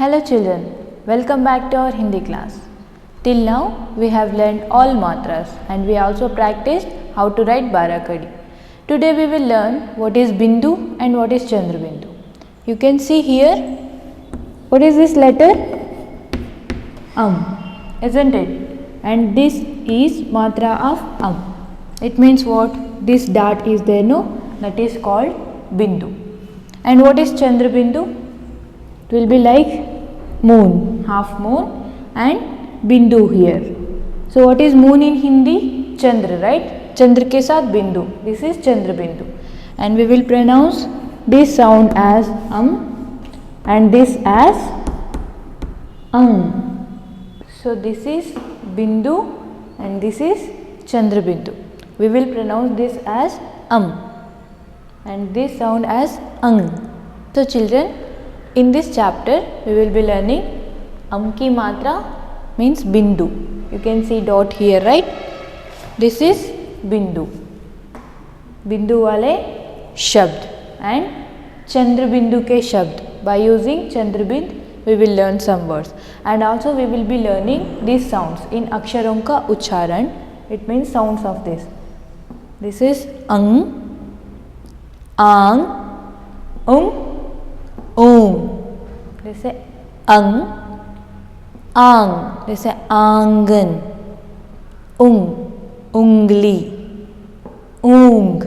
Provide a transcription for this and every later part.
Hello children, welcome back to our Hindi class. Till now we have learned all matras and we also practiced how to write Barakadi. Today we will learn what is Bindu and what is Chandra Bindu. You can see here, what is this letter? Isn't it? And this is matra of It means what? This dot is there, no? That is called Bindu. And what is Chandra Bindu? It will be like moon, half moon, and Bindu here. So what is moon in Hindi? Chandra, right? Chandra ke saath Bindu. This is Chandra Bindu. And we will pronounce this sound as and this as So this is Bindu and this is Chandra Bindu. We will pronounce this as and this sound as So children, in this chapter we will be learning ki matra means Bindu. You can see dot here, right? This is Bindu. Bindu wale shabd and Chandra Bindu ke shabd. By using Chandra Bind we will learn some words, and also we will be learning these sounds in aksharon ka ucharan. It means sounds of this. This is ang, This is This is angan, ungli, und.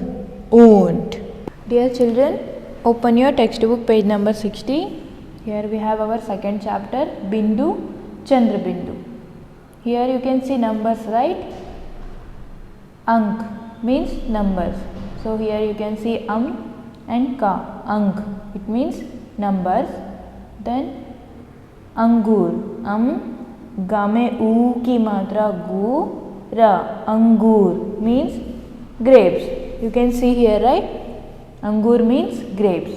Dear children, open your textbook page number 60. Here we have our second chapter, Bindu, Chandra Bindu. Here you can see numbers, right? Ank means numbers. So here you can see and ka, ank. It means numbers. Then angur, game u ki matra gu, ra, angur means grapes. You can see here, right? Angur means grapes.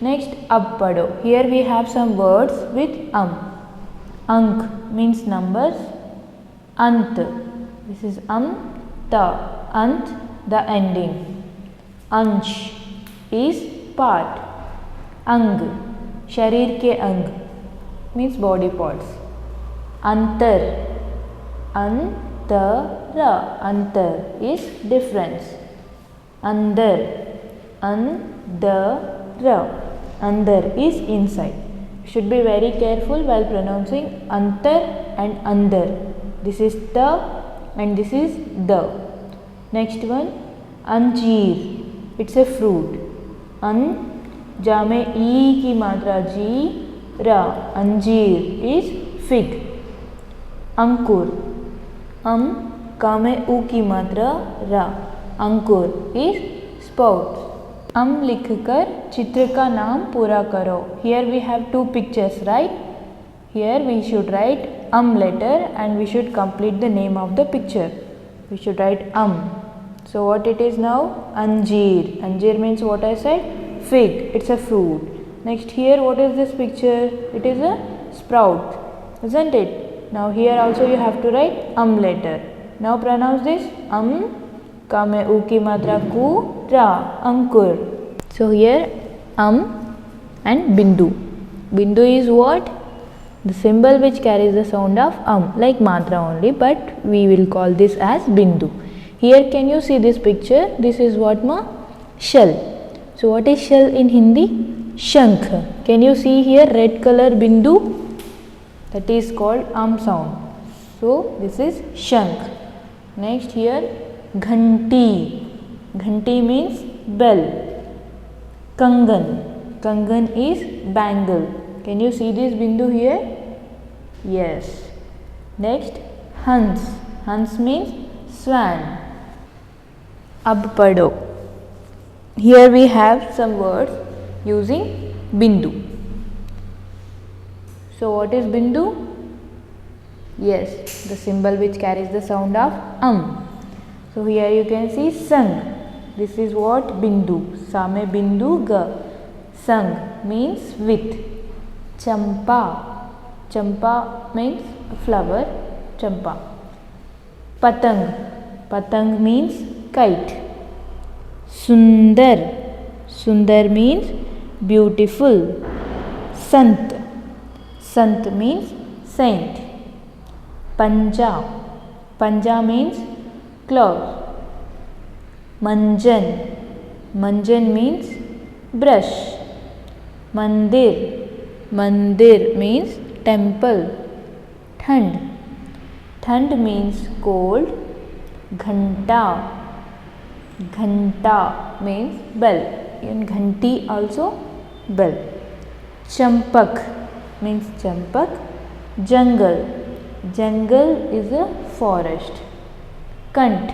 Next, abpado. Here we have some words with Ank means numbers. Ant. This is ta. Ant, the ending. Ansh is part. Ang, sharir ke ang means body parts. Antar. Antara. Antar is difference. Andar. Andara. Andar is inside. You should be very careful while pronouncing antar and andar. This is ta and this is the. Next one, anjeer. It's a fruit. Jame e ki matra ji, ra. Anjeer is fig. Ankur. Kame u ki matra ra. Ankur is spout. लिखकर चित्र का नाम पूरा करो. Here we have two pictures, right? Here we should write letter and we should complete the name of the picture. We should write So what it is now? Anjeer. Anjeer means what I said? Fig. It's a fruit. Next, here what is this picture? It is a sprout, isn't it? Now here also you have to write letter. Now pronounce this Kame u ki matra ku, ra, ankur. So here and Bindu. Bindu is what? The symbol which carries the sound of like matra only, but we will call this as Bindu. Here can you see this picture? This is what shell. So what is shell in Hindi? Shankh. Can you see here red color Bindu? That is called sound. So this is Shankh. Next here Ghanti. Ghanti means bell. Kangan. Kangan is bangle. Can you see this Bindu here? Yes. Next, Hans. Hans means swan. Abpado. Here we have some words using Bindu. So what is Bindu? Yes, the symbol which carries the sound of So here you can see sang. This is what? Bindu. Same Bindu ga. Sang means with. Champa. Champa means flower. Champa. Patang. Patang means kite. Sundar. Sundar means beautiful. Sant. Sant means saint. Panja. Panja means claws. Manjan. Manjan means brush. Mandir. Mandir means temple. Thand. Thand means cold. Ghanta. Ghanta means bell. In ghanti also bell. Champak means champak. Jungle. Jungle is a forest. Kant.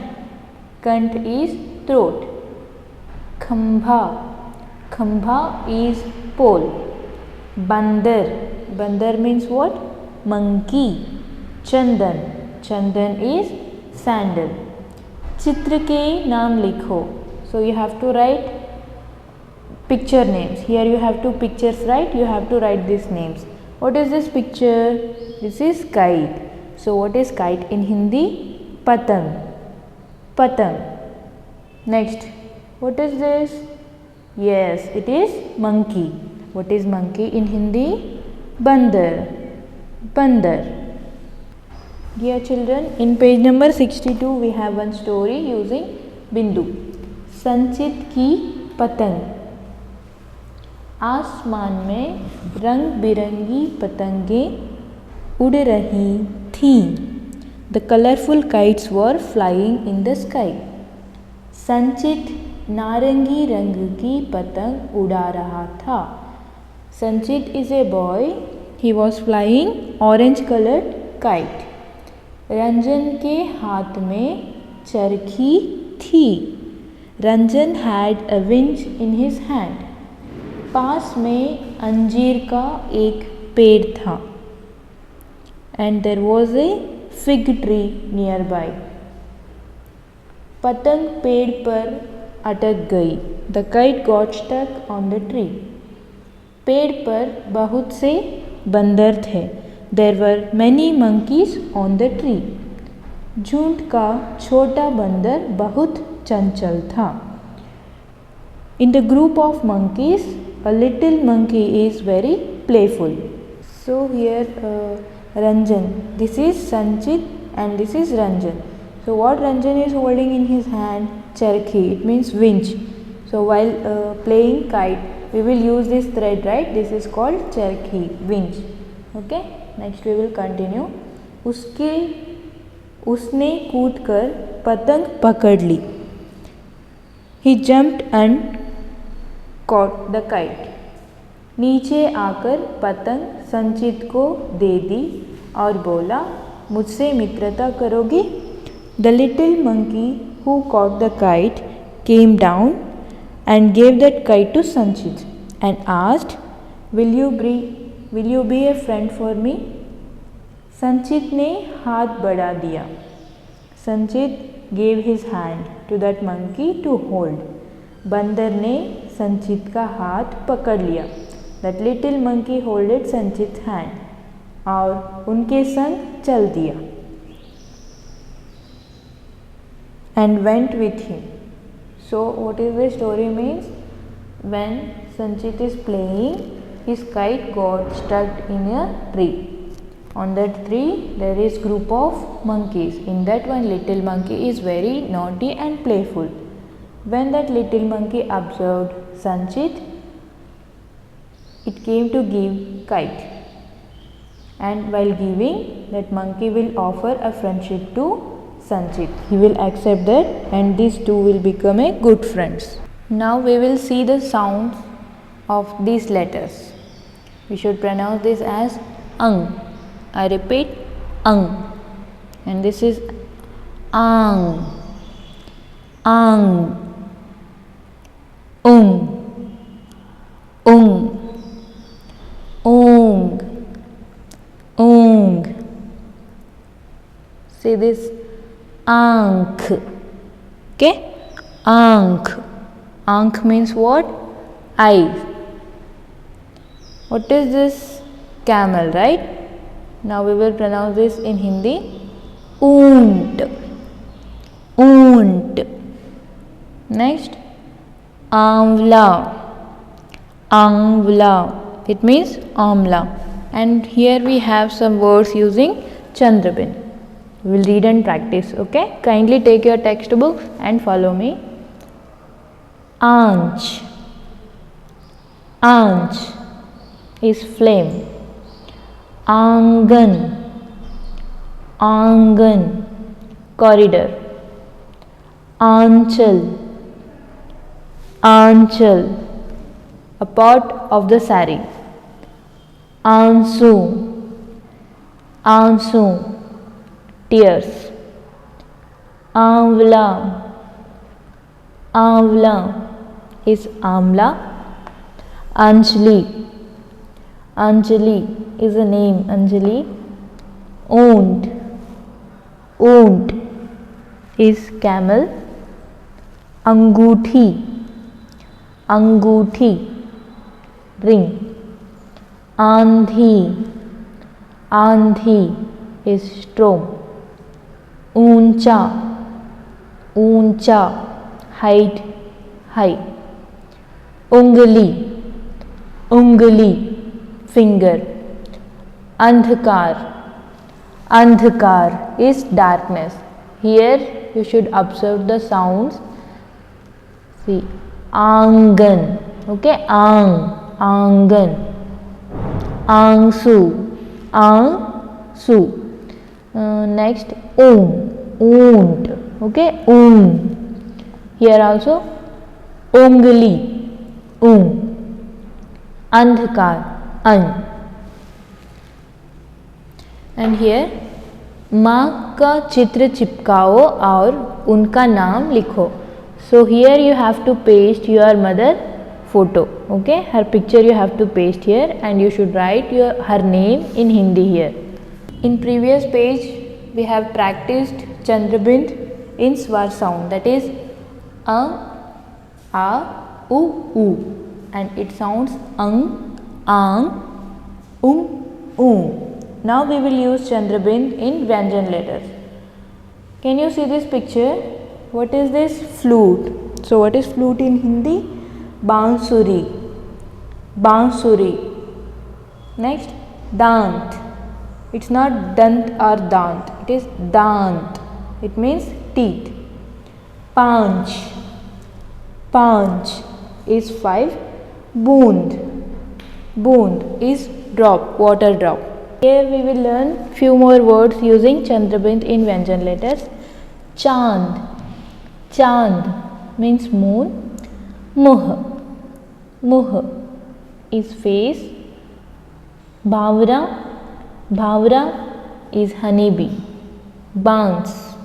Kant is throat. Khambha. Khambha is pole. Bandar. Bandar means what? Monkey. Chandan. Chandan is sandal. चित्र के नाम लिखो. So you have to write picture names. Here you have two pictures, right? You have to write these names. What is this picture? This is kite. So what is kite in Hindi? Patang. Patang. Next, what is this? Yes, it is monkey. What is monkey in Hindi? Bandar. Bandar. Dear children, in page number 62 we have one story using Bindu. संचित की पतंग. आसमान में रंग बिरंगी पतंगें उड़ रही थीं. The colorful kites were flying in the sky. संचित नारंगी रंग की पतंग उड़ा रहा था. संचित is a boy. He was flying orange colored kite. Ranjan के हाथ में चरखी थी. Ranjan had a winch in his hand. पास में अंजीर का एक पेड़ था. And there was a fig tree nearby. पतंग पेड़ पर अटक गई. The kite got stuck on the tree. पेड़ पर बहुत से बंदर थे. There were many monkeys on the tree. झुंड का छोटा बंदर बहुत चंचल था. In the group of monkeys, a little monkey is very playful. So here Ranjan. This is Sanchit and this is Ranjan. So what Ranjan is holding in his hand? Charkhi. It means winch. So while playing kite, we will use this thread, right? This is called charkhi, winch. Okay. Next we will continue. उसने कूदकर पतंग पकड़ ली. He jumped and caught the kite. नीचे आकर पतंग संचित को दे दी और बोला, मुझसे मित्रता करोगी? The little monkey who caught the kite came down and gave that kite to Sanchit and asked, will you be a friend for me? Sanchit ने हाथ बढ़ा दिया. Sanchit gave his hand to that monkey to hold. बंदर ने संचित का हाथ पकड़ लिया. That little monkey holded Sanchit hand और उनके संग चल दिया. And went with him. So what is the story means? When संचित is playing, his kite got stuck in a tree. On that tree there is group of monkeys. In that one little monkey is very naughty and playful. When that little monkey observed Sanchit, it came to give kite. And while giving, that monkey will offer a friendship to Sanchit. He will accept that and these two will become a good friends. Now we will see the sounds of these letters. We should pronounce this as ang. I repeat, ang. And this is ang, ang, ung, ong, ong. See this ankh. Okay, ankh. Ankh means what? Eyes. What is this? Camel, right? Now we will pronounce this in Hindi. Oont. Oont. Next, amla. Amla. It means amla. And here we have some words using Chandrabin. We will read and practice. Okay, kindly take your textbooks and follow me. Anch. Anch is flame. Angan. Angan, corridor. Anchal. Anchal, a part of the sari. Ansu. Ansu, tears. Amla. Amla is amla. Anjali. Anjali is a name, Anjali. Oont. Oont is camel. Anguthi. Anguthi, ring. Andhi. Andhi is storm. Uncha. Uncha, height, high. Ungli. Ungli, finger. Andhkar. Andhkar is darkness. Here you should observe the sounds. See, Angan, okay, Ang, Angan. Angsu, Angsu. Next, Oont, okay, Here also, Ungli, Andhkar, An. And here, माँ का चित्र चिपकाओ और उनका नाम लिखो. So here you have to paste your mother photo. Okay, her picture you have to paste here, and you should write her name in Hindi here. In previous page we have practiced Chandrabind in swar sound, that is a, u, and it sounds ang, Now we will use Chandrabind in Vyanjan letters. Can you see this picture? What is this? Flute. So what is flute in Hindi? Bansuri. Bansuri. Next, dant. It's not dant or dant. It is dant. It means teeth. Panch. Panch is 5. Boond. Boond is drop, water drop. Here we will learn few more words using Chandrabind in Vyanjan letters. Chand. Chand means moon. Muh. Muh is face. Bhavra. Bhavra is honeybee. Bans.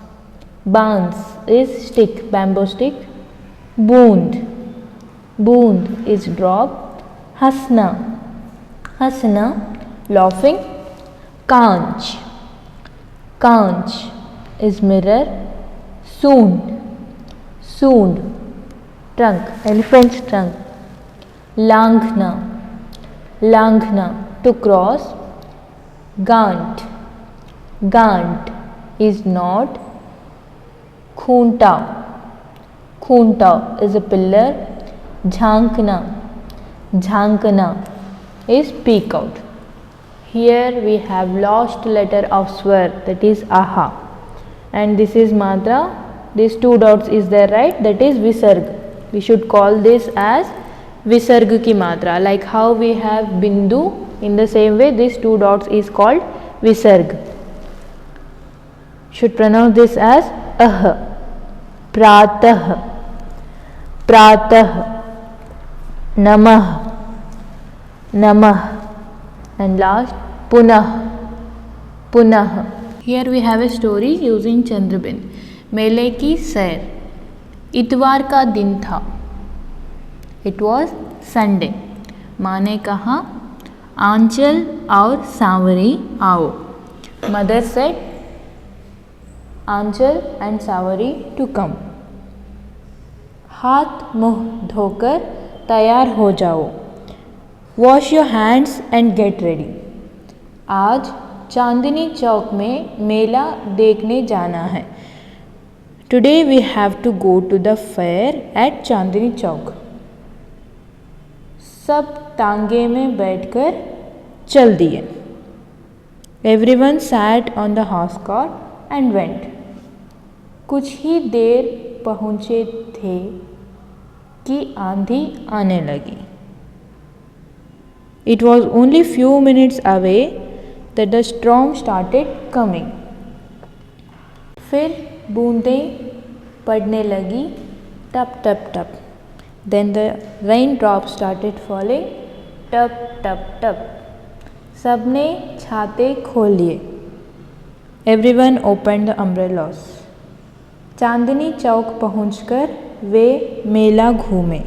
Bans is stick, bamboo stick. Boond. Boond is drop. Hasna. Hasna, laughing. Kanch. Kanch is mirror. Soond. Soond, trunk, elephant's trunk. Langhna. Langhna, to cross. Gant. Gant is knot. Khunta. Khunta is a pillar. Jhankna. Jhankna is peek out. Here we have lost letter of swar, that is aha, and this is matra. These 2 dots is there, right? That is visarg. We should call this as visarg ki matra. Like how we have bindu, in the same way these 2 dots is called visarg. Should pronounce this as ah. Pratah. Pratah. Namah. Namah. And last, punah. Punah. Here we have a story using Chandrabind. मेले की सैर. इतवार का दिन था. It was Sunday. माँ ने कहा आंचल और सांवरी आओ. Mother said Aanchal and Sanwari to come. हाथ मुँह धोकर तैयार हो जाओ. Wash your hands and get ready. आज चांदनी चौक में मेला देखने जाना है. Today we have to go to the fair at Chandni Chowk. सब तांगे में बैठकर चल दिए. Everyone sat on the housecarl and went. कुछ ही देर पहुँचे थे कि आंधी आने लगी. It was only few minutes away that the storm started coming. फिर बूंदें पड़ने लगी टप टप टप. Then the raindrops started falling टप टप टप. सबने छाते खोल लिए. Everyone opened the umbrellas. Chandni Chowk पहुंचकर वे मेला घूमे.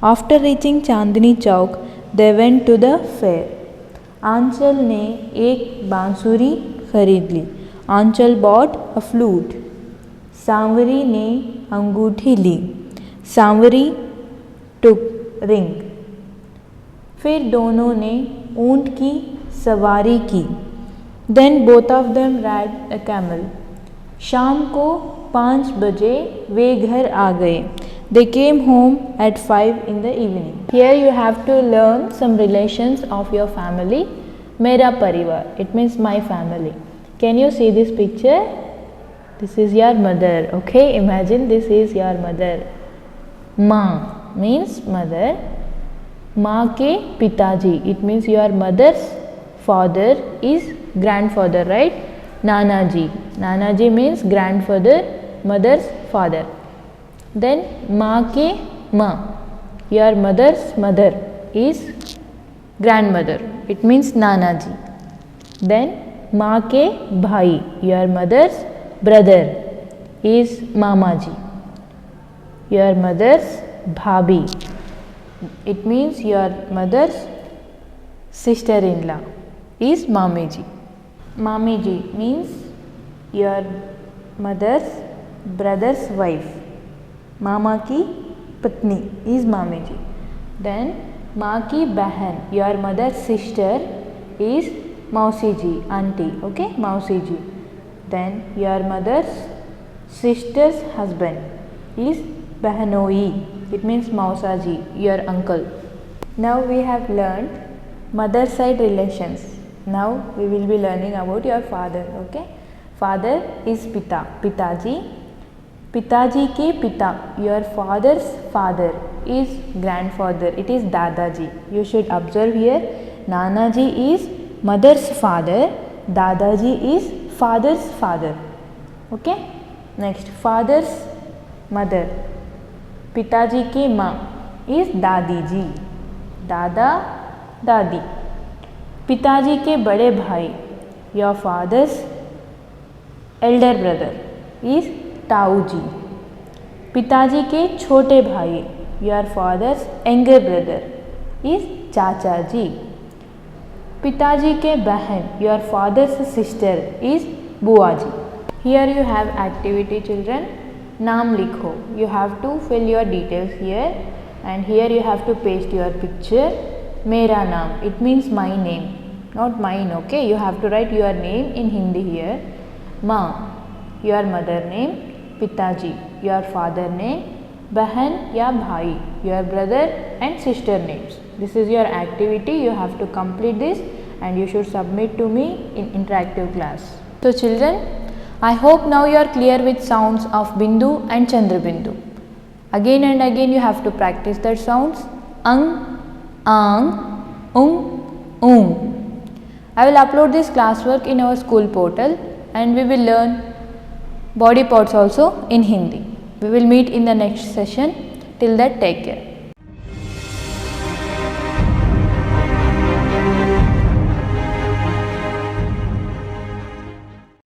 After reaching Chandni Chowk, they went to the fair. आंचल ने एक बांसुरी खरीद ली. आंचल bought a flute. सांवरी ने अंगूठी ली. सांवरी took ring. फिर दोनों ने ऊंट की सवारी की. Then both of them rode a camel. शाम को 5 बजे वे घर आ गए. They came home at 5 in the evening. Here you have to learn some relations of your family. मेरा परिवार, it means my family. Can you see this picture? This is your mother. Okay, imagine this is your mother. माँ means mother. माँ के पिताजी, it means your mother's father is grandfather, right? Nanaji. Nanaji means grandfather, mother's father. Then माँ के माँ, your mother's mother is grandmother, it means Nanaji. Then माँ के भाई, your mother's brother is Mamaji. Your mother's bhabi, it means your mother's sister-in-law is Mamiji. Mamiji means your mother's brother's wife. मामा की पत्नी is Mamiji. Then माँ की बहन, your mother's sister is Mausi ji, auntie. Okay, Mausi ji. Then your mother's sister's husband is Bahanoi. It means Mausa ji, your uncle. Now we have learned mother side relations. Now we will be learning about your father. Okay, father is Pita, Pitaji. Pitaji ke Pita, your father's father is grandfather, it is Dadaji. You should observe here, Nanaji is mother's father, Dadaji is father's father. Okay, next father's mother, पिताजी की माँ is दादी जी, दादा दादी. पिताजी के बड़े भाई, your father's elder brother is ताऊ जी. पिताजी के छोटे भाई, your father's younger brother is चाचा जी. पिताजी के बहन, your father's sister is बुआ जी. Here you have activity children. नाम लिखो. You have to fill your details here and here you have to paste your picture. मेरा नाम, it means my name, not mine. Okay, you have to write your name in Hindi here. माँ, your mother name. पिताजी, your father name. बहन या भाई, your brother and sister names. This is your activity. You have to complete this and you should submit to me in interactive class. So children, I hope now you are clear with sounds of Bindu and Chandrabindu. Again and again you have to practice that sounds. Ang, ang, ung. I will upload this classwork in our school portal and we will learn body parts also in Hindi. We will meet in the next session. Till that, take care.